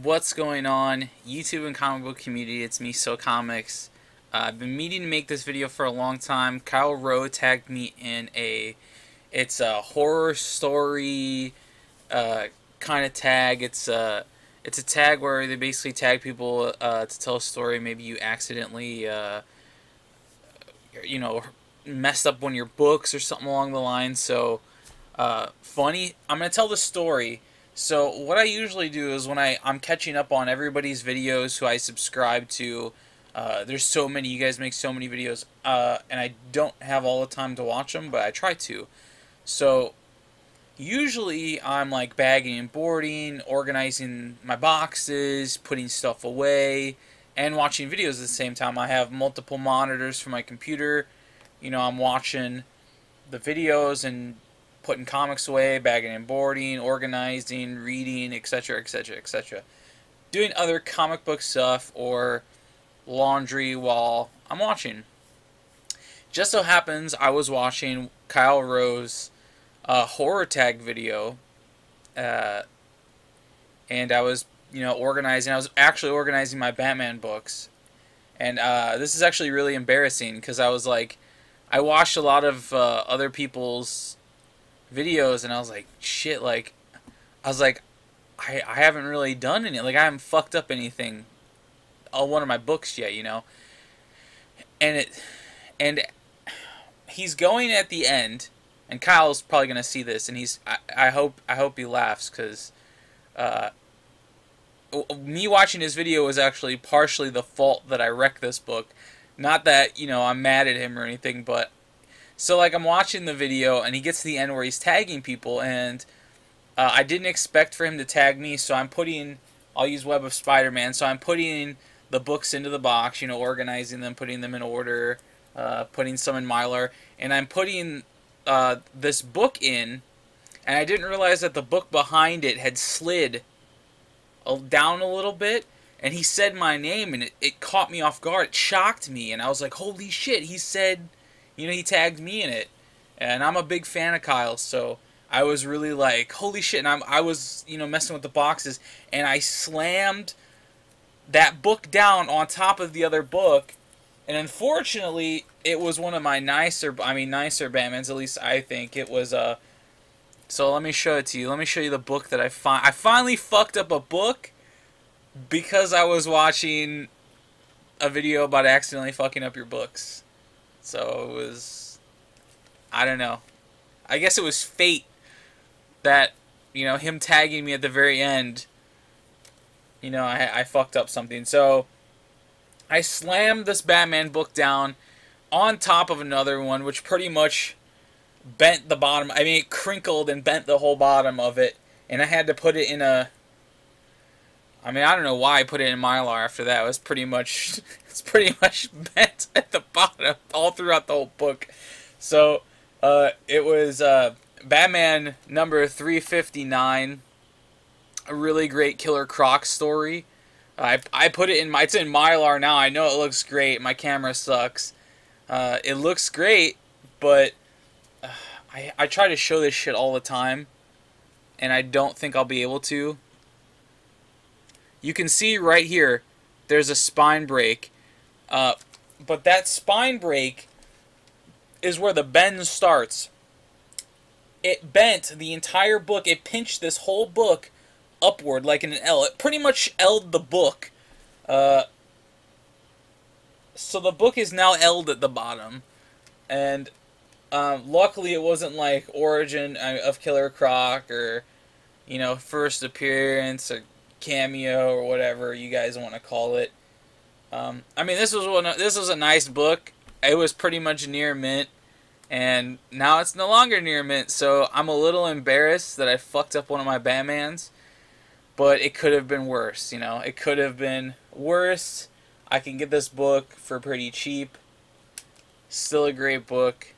What's going on, YouTube and comic book community? It's me, So Comics. I've been meaning to make this video for a long time. Kyle Rowe tagged me in it's a horror story kind of tag. It's a tag where they basically tag people to tell a story. Maybe you accidentally messed up one of your books or something along the line. So funny. I'm gonna tell the story. So what I usually do is when I'm catching up on everybody's videos who I subscribe to, there's so many, you guys make so many videos, and I don't have all the time to watch them, but I try to. So usually I'm like bagging and boarding, organizing my boxes, putting stuff away, and watching videos at the same time. I have multiple monitors for my computer. I'm watching the videos and putting comics away, bagging and boarding, organizing, reading, etc., etc., etc. Doing other comic book stuff or laundry while I'm watching. Just so happens I was watching Kyle Rowe's horror tag video, and I was, organizing. I was actually organizing my Batman books, and this is actually really embarrassing because I was like, I watched a lot of other people's videos, and I was like, shit, like, I haven't really done any, like, I haven't fucked up anything on one of my books yet, and he's going at the end, and Kyle's probably gonna see this, and I hope he laughs, because me watching his video was actually partially the fault that I wrecked this book. Not that, I'm mad at him or anything, but so, like, I'm watching the video, and he gets to the end where he's tagging people, and I didn't expect for him to tag me, so I'll use Web of Spider-Man, so I'm putting the books into the box, organizing them, putting them in order, putting some in Mylar, and I'm putting this book in, and I didn't realize that the book behind it had slid down a little bit, and he said my name, and it caught me off guard. It shocked me, and I was like, holy shit, he said... he tagged me in it, and I'm a big fan of Kyle, so I was really like, holy shit, and I was, messing with the boxes, and I slammed that book down on top of the other book, and unfortunately, it was one of my nicer Batmans, at least I think. It was, so let me show it to you. Let me show you the book that I finally fucked up a book because I was watching a video about accidentally fucking up your books. So it was, I don't know. I guess it was fate that, him tagging me at the very end, I fucked up something. So I slammed this Batman book down on top of another one, which pretty much bent the bottom. I mean, it crinkled and bent the whole bottom of it. And I had to put it in a... I don't know why I put it in Mylar after that. It was pretty much... It's pretty much bent at the bottom all throughout the whole book. So, it was Batman number 359. A really great Killer Croc story. I put it in it's in Mylar now. I know it looks great. My camera sucks. It looks great, but I try to show this shit all the time, and I don't think I'll be able to. You can see right here, there's a spine break. But that spine break is where the bend starts. It bent the entire book. It pinched this whole book upward like in an L. It pretty much L'd the book. So the book is now L'd at the bottom. And luckily it wasn't like Origin of Killer Croc or, first appearance or cameo or whatever you guys want to call it. This was a nice book. It was pretty much near mint, and now it's no longer near mint, so I'm a little embarrassed that I fucked up one of my Batmans, but it could have been worse, It could have been worse. I can get this book for pretty cheap. Still a great book.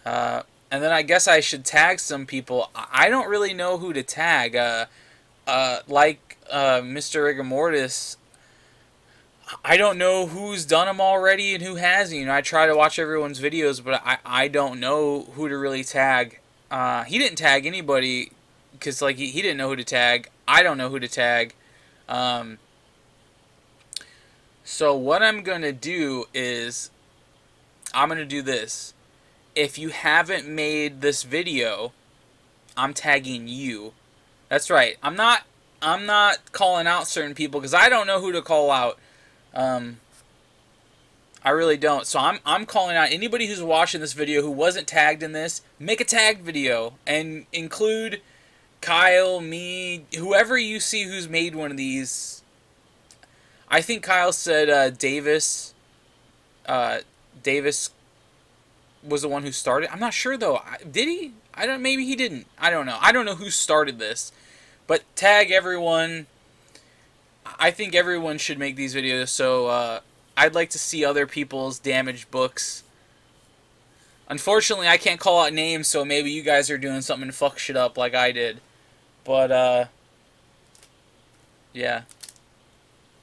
And then I guess I should tag some people. I don't really know who to tag. Mr. Rigor Mortis, I don't know who's done them already and who hasn't. I try to watch everyone's videos, but I don't know who to really tag. He didn't tag anybody because like he didn't know who to tag. I don't know who to tag. So what I'm gonna do is I'm gonna do this. If you haven't made this video, I'm tagging you. That's right. I'm not calling out certain people because I don't know who to call out. I really don't. So I'm calling out anybody who's watching this video who wasn't tagged in this. Make a tagged video and include Kyle, me, whoever you see who's made one of these. I think Kyle said Davis. Davis was the one who started. I'm not sure though. Did he? I don't. Maybe he didn't. I don't know. I don't know who started this. But tag everyone. I think everyone should make these videos. So I'd like to see other people's damaged books. Unfortunately, I can't call out names, so maybe you guys are doing something to fuck shit up like I did. But yeah.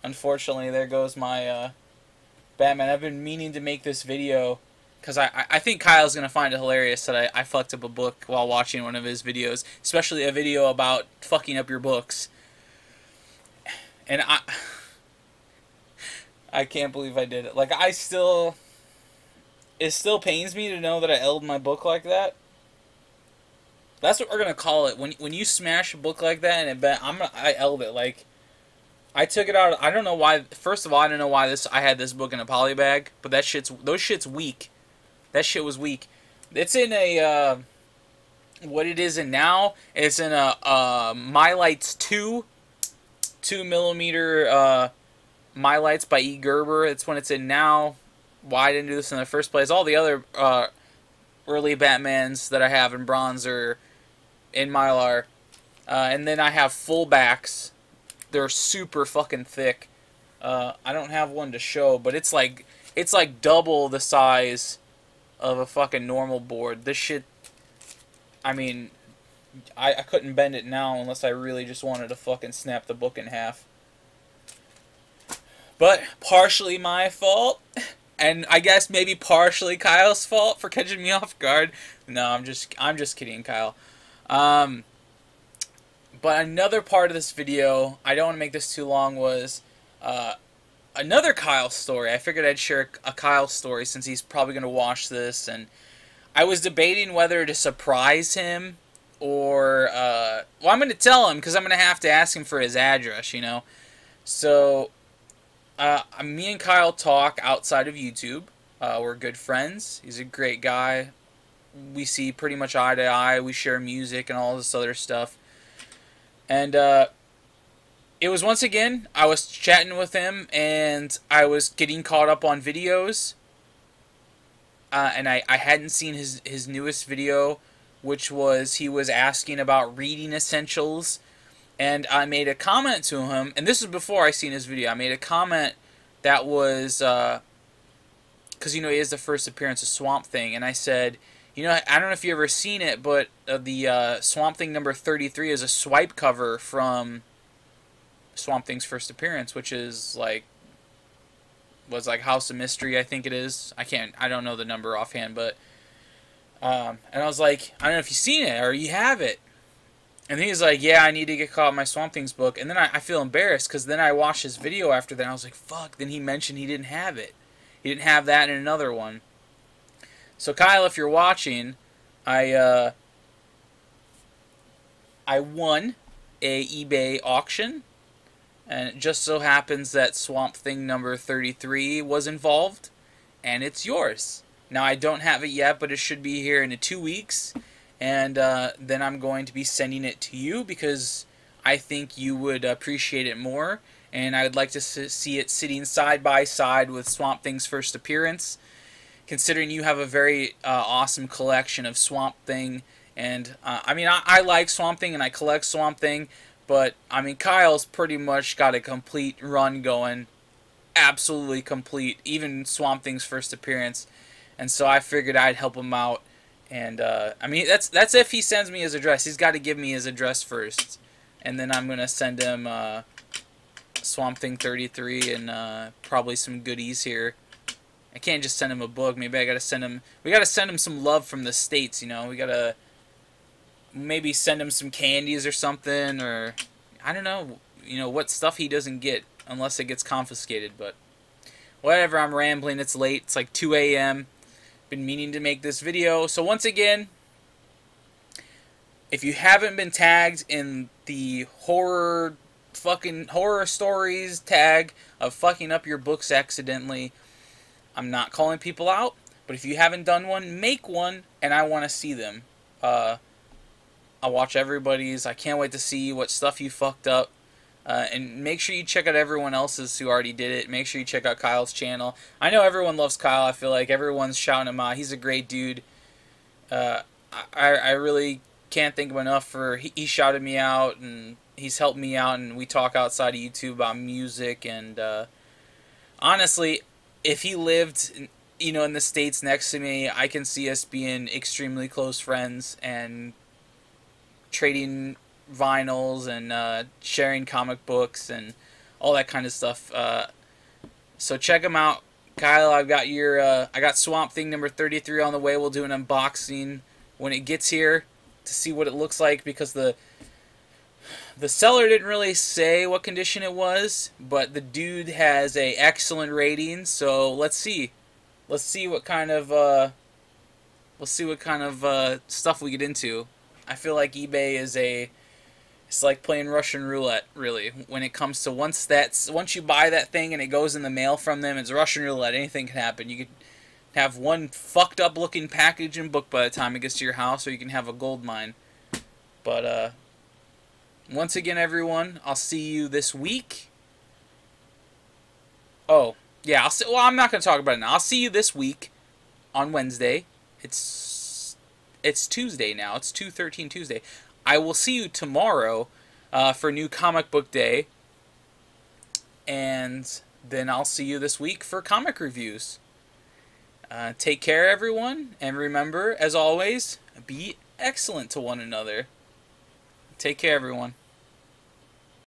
Unfortunately, there goes my Batman. I've been meaning to make this video because I think Kyle's going to find it hilarious that I fucked up a book while watching one of his videos, especially a video about fucking up your books. And I can't believe I did it. Like, it still pains me to know that I L'd my book like that. That's what we're going to call it. When you smash a book like that and I L'd it. Like, I took it out. I don't know why. First of all, I don't know why I had this book in a poly bag, but those shit's weak. That shit was weak. It's in a what it is in now. It's in a My Lights 2mm My Lights by E. Gerber. It's when it's in now. Why I didn't do this in the first place. All the other early Batmans that I have in bronze are in Mylar, and then I have fullbacks. They're super fucking thick. I don't have one to show, but it's like double the size of a fucking normal board. This shit, I mean, I couldn't bend it now unless I really just wanted to fucking snap the book in half. But partially my fault, and I guess maybe partially Kyle's fault for catching me off guard. No, I'm just kidding, Kyle. But another part of this video, I don't want to make this too long, was another Kyle story. I figured I'd share a Kyle story since he's probably going to watch this. And I was debating whether to surprise him or... well, I'm going to tell him because I'm going to have to ask him for his address, you know. So, me and Kyle talk outside of YouTube. We're good friends. He's a great guy. We see pretty much eye to eye. We share music and all this other stuff. And it was once again, I was chatting with him, and I was getting caught up on videos. And I hadn't seen his newest video, which was he was asking about reading essentials. And I made a comment to him, and this is before I seen his video. I made a comment that was, because, you know, he has the first appearance of Swamp Thing, and I said... You know, I don't know if you've ever seen it, but the Swamp Thing number 33 is a swipe cover from Swamp Thing's first appearance, which is was like House of Mystery, I think it is. I don't know the number offhand, but and I was like, I don't know if you've seen it or you have it. And he was like, yeah, I need to get caught in my Swamp Thing's book. And then I feel embarrassed because then I watched his video after that, and I was like, fuck. Then he mentioned he didn't have it. He didn't have that in another one. So Kyle, if you're watching, I won a eBay auction, and it just so happens that Swamp Thing number 33 was involved, and it's yours. Now I don't have it yet, but it should be here in 2 weeks, and then I'm going to be sending it to you because I think you would appreciate it more, and I'd like to see it sitting side by side with Swamp Thing's first appearance. Considering you have a very awesome collection of Swamp Thing, and I mean, I like Swamp Thing and I collect Swamp Thing, but I mean, Kyle's pretty much got a complete run going, absolutely complete, even Swamp Thing's first appearance, and so I figured I'd help him out, and I mean, that's if he sends me his address. He's got to give me his address first, and then I'm gonna send him Swamp Thing 33 and probably some goodies here. I can't just send him a book. Maybe I gotta send him... We gotta send him some love from the States, you know? We gotta maybe send him some candies or something, or I don't know, what stuff he doesn't get unless it gets confiscated. But whatever, I'm rambling. It's late. It's like 2 a.m. Been meaning to make this video. So once again, if you haven't been tagged in the fucking horror stories tag of fucking up your books accidentally, I'm not calling people out, but if you haven't done one, make one, and I want to see them. I'll watch everybody's. I can't wait to see what stuff you fucked up. And make sure you check out everyone else's who already did it. Make sure you check out Kyle's channel. I know everyone loves Kyle. I feel like everyone's shouting him out. He's a great dude. I really can't thank him enough for he shouted me out, and he's helped me out, and we talk outside of YouTube about music. And honestly, if he lived in the States next to me, I can see us being extremely close friends and trading vinyls and sharing comic books and all that kind of stuff. So check him out, Kyle. I got Swamp Thing number 33 on the way. We'll do an unboxing when it gets here to see what it looks like, because the seller didn't really say what condition it was, but the dude has a excellent rating. So let's see what kind of stuff we get into. I feel like eBay it's like playing Russian roulette, really. When it comes to once you buy that thing and it goes in the mail from them, it's Russian roulette. Anything can happen. You could have one fucked up looking package and book by the time it gets to your house, or you can have a gold mine. But once again, everyone, I'll see you this week. Oh yeah, I'm not gonna talk about it now. I'll see you this week on Wednesday. It's Tuesday now. It's 2/13 Tuesday. I will see you tomorrow for New Comic Book Day. And then I'll see you this week for comic reviews. Take care, everyone. And remember, as always, be excellent to one another. Take care, everyone.